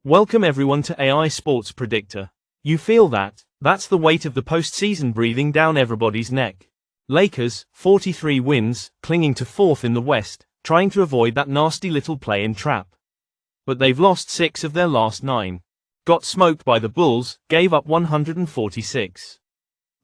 Welcome everyone to AI Sports Predictor. You feel that? That's the weight of the postseason breathing down everybody's neck. Lakers, 43 wins, clinging to fourth in the West, trying to avoid that nasty little play-in trap. But they've lost 6 of their last 9. Got smoked by the Bulls, gave up 146.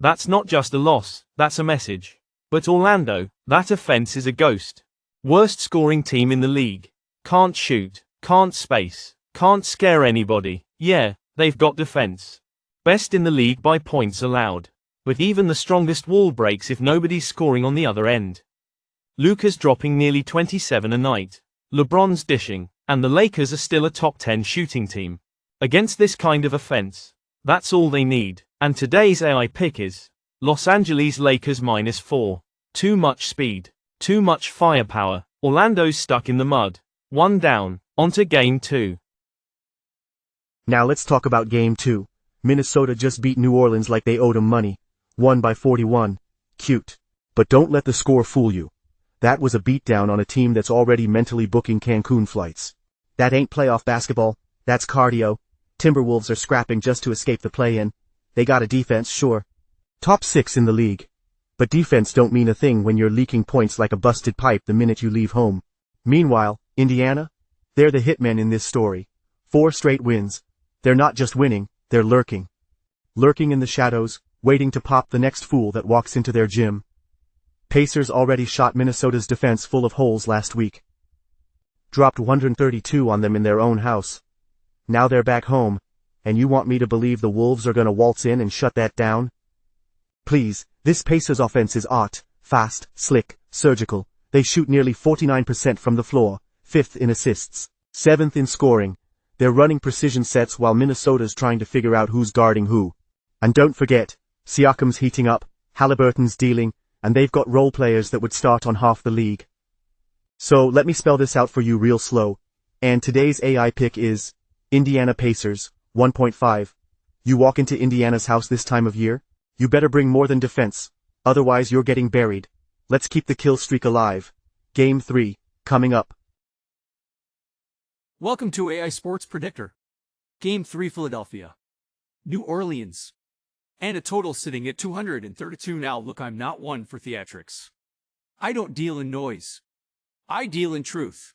That's not just a loss, that's a message. But Orlando, that offense is a ghost. Worst scoring team in the league. Can't shoot, can't space, can't scare anybody. Yeah, they've got defense. Best in the league by points allowed. But even the strongest wall breaks if nobody's scoring on the other end. Luka's dropping nearly 27 a night. LeBron's dishing, and the Lakers are still a top 10 shooting team. Against this kind of offense, that's all they need. And today's AI pick is Los Angeles Lakers -4. Too much speed, too much firepower. Orlando's stuck in the mud. 1 down, onto game 2. Now let's talk about Game 2. Minnesota just beat New Orleans like they owed them money. Won by 41. Cute. But don't let the score fool you. That was a beatdown on a team that's already mentally booking Cancun flights. That ain't playoff basketball, that's cardio. Timberwolves are scrapping just to escape the play-in. They got a defense, sure. Top 6 in the league. But defense don't mean a thing when you're leaking points like a busted pipe the minute you leave home. Meanwhile, Indiana? They're the hitmen in this story. 4 straight wins. They're not just winning, they're lurking. Lurking in the shadows, waiting to pop the next fool that walks into their gym. Pacers already shot Minnesota's defense full of holes last week. Dropped 132 on them in their own house. Now they're back home, and you want me to believe the Wolves are gonna waltz in and shut that down? Please, this Pacers offense is fast, slick, surgical. They shoot nearly 49% from the floor, 5th in assists, 7th in scoring. They're running precision sets while Minnesota's trying to figure out who's guarding who. And don't forget, Siakam's heating up, Halliburton's dealing, and they've got role players that would start on half the league. So let me spell this out for you real slow. And today's AI pick is Indiana Pacers, 1.5. You walk into Indiana's house this time of year? You better bring more than defense. Otherwise you're getting buried. Let's keep the kill streak alive. Game 3, coming up. Welcome to AI Sports Predictor. Game 3 Philadelphia. New Orleans. And a total sitting at 232 now. Look, I'm not one for theatrics. I don't deal in noise. I deal in truth.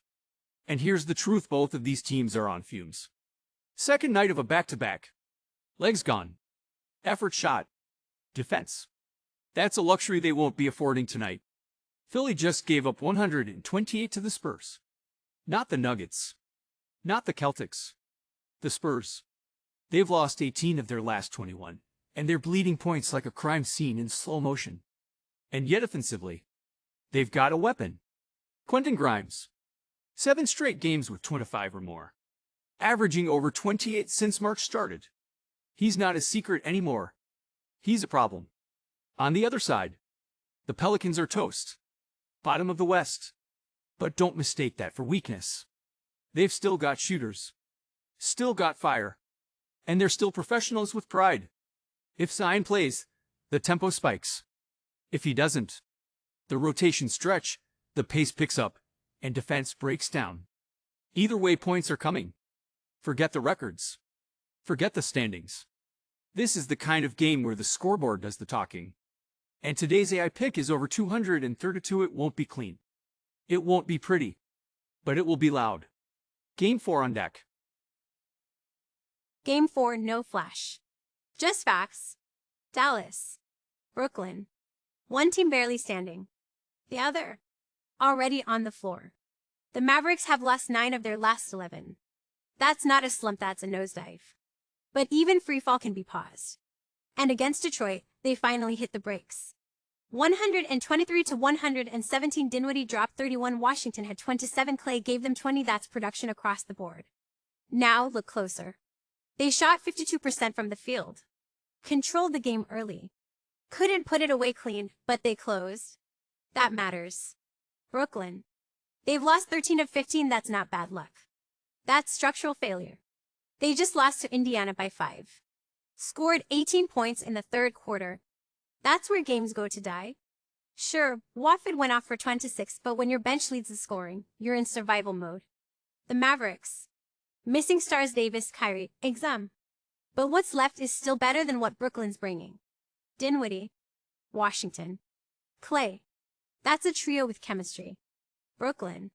And here's the truth, both of these teams are on fumes. Second night of a back-to-back. Legs gone. Effort shot. Defense. That's a luxury they won't be affording tonight. Philly just gave up 128 to the Spurs. Not the Nuggets. Not the Celtics. The Spurs. They've lost 18 of their last 21, and they're bleeding points like a crime scene in slow motion. And yet offensively, they've got a weapon. Quentin Grimes. 7 straight games with 25 or more. Averaging over 28 since March started. He's not a secret anymore. He's a problem. On the other side, the Pelicans are toast. Bottom of the West. But don't mistake that for weakness. They've still got shooters. Still got fire. And they're still professionals with pride. If Zion plays, the tempo spikes. If he doesn't, the rotation stretch, the pace picks up, and defense breaks down. Either way, points are coming. Forget the records. Forget the standings. This is the kind of game where the scoreboard does the talking. And today's AI pick is over 232. It won't be clean. It won't be pretty. But it will be loud. Game 4 on deck. Game 4, no flash. Just facts. Dallas. Brooklyn. One team barely standing. The other already on the floor. The Mavericks have lost 9 of their last 11. That's not a slump, that's a nosedive. But even freefall can be paused. And against Detroit, they finally hit the brakes. 123 to 117. Dinwiddie dropped 31. Washington had 27. Clay gave them 20. That's production across the board. Now look closer. They shot 52% from the field. Controlled the game early. Couldn't put it away clean, but they closed. That matters. Brooklyn. They've lost 13 of 15. That's not bad luck. That's structural failure. They just lost to Indiana by 5. Scored 18 points in the third quarter. That's where games go to die. Sure, Watford went off for 26, but when your bench leads the scoring, you're in survival mode. The Mavericks. Missing stars Davis, Kyrie, exam. But what's left is still better than what Brooklyn's bringing. Dinwiddie, Washington, Clay. That's a trio with chemistry. Brooklyn.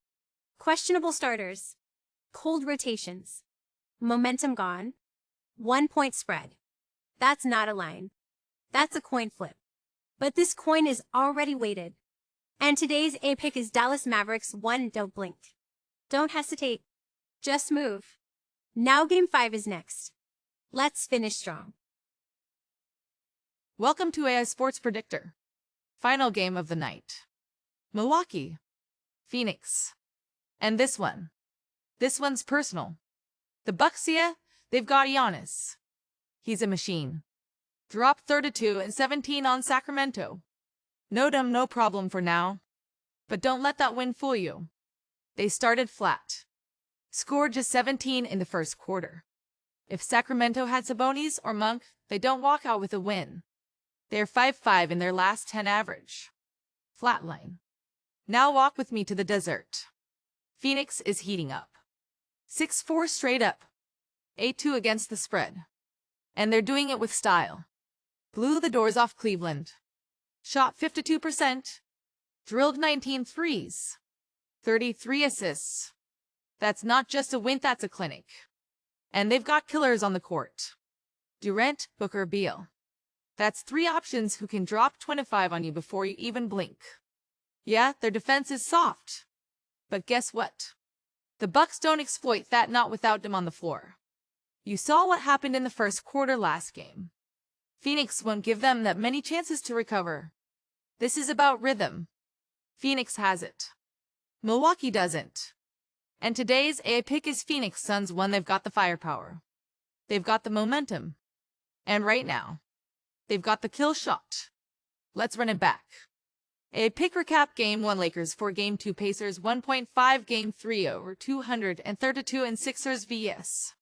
Questionable starters. Cold rotations. Momentum gone. 1 point spread. That's not a line. That's a coin flip. But this coin is already weighted. And today's A pick is Dallas Mavericks 1. Don't blink. Don't hesitate. Just move. Now Game 5 is next. Let's finish strong. Welcome to AI Sports Predictor. Final game of the night. Milwaukee, Phoenix. And this one's personal. The Bucks, yeah, they've got Giannis. He's a machine. Dropped 32 and 17 on Sacramento. No problem for now. But don't let that win fool you. They started flat. Scored just 17 in the first quarter. If Sacramento had Sabonis or Monk, they don't walk out with a win. They're 5-5 in their last 10 average. Flatline. Now walk with me to the desert. Phoenix is heating up. 6-4 straight up. 8-2 against the spread. And they're doing it with style. Blew the doors off Cleveland. Shot 52%. Drilled 19 threes. 33 assists. That's not just a win, that's a clinic. And they've got killers on the court. Durant, Booker, Beal. That's 3 options who can drop 25 on you before you even blink. Yeah, their defense is soft. But guess what? The Bucks don't exploit that, not without them on the floor. You saw what happened in the first quarter last game. Phoenix won't give them that many chances to recover. This is about rhythm. Phoenix has it. Milwaukee doesn't. And today's A pick is Phoenix Suns 1. They've got the firepower. They've got the momentum. And right now, they've got the kill shot. Let's run it back. A pick recap: Game 1 Lakers 4, Game 2 Pacers 1.5, Game 3 over 232 and Sixers vs.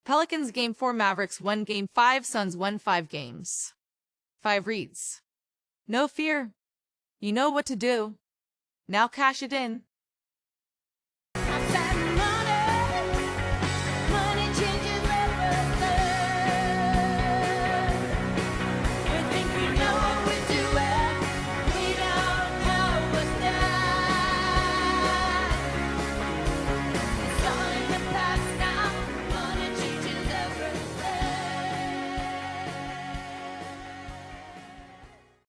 Pelicans. Game 4 Mavericks 1, Game 5 Suns 1, 5 games. 5 reads. No fear. You know what to do. Now cash it in.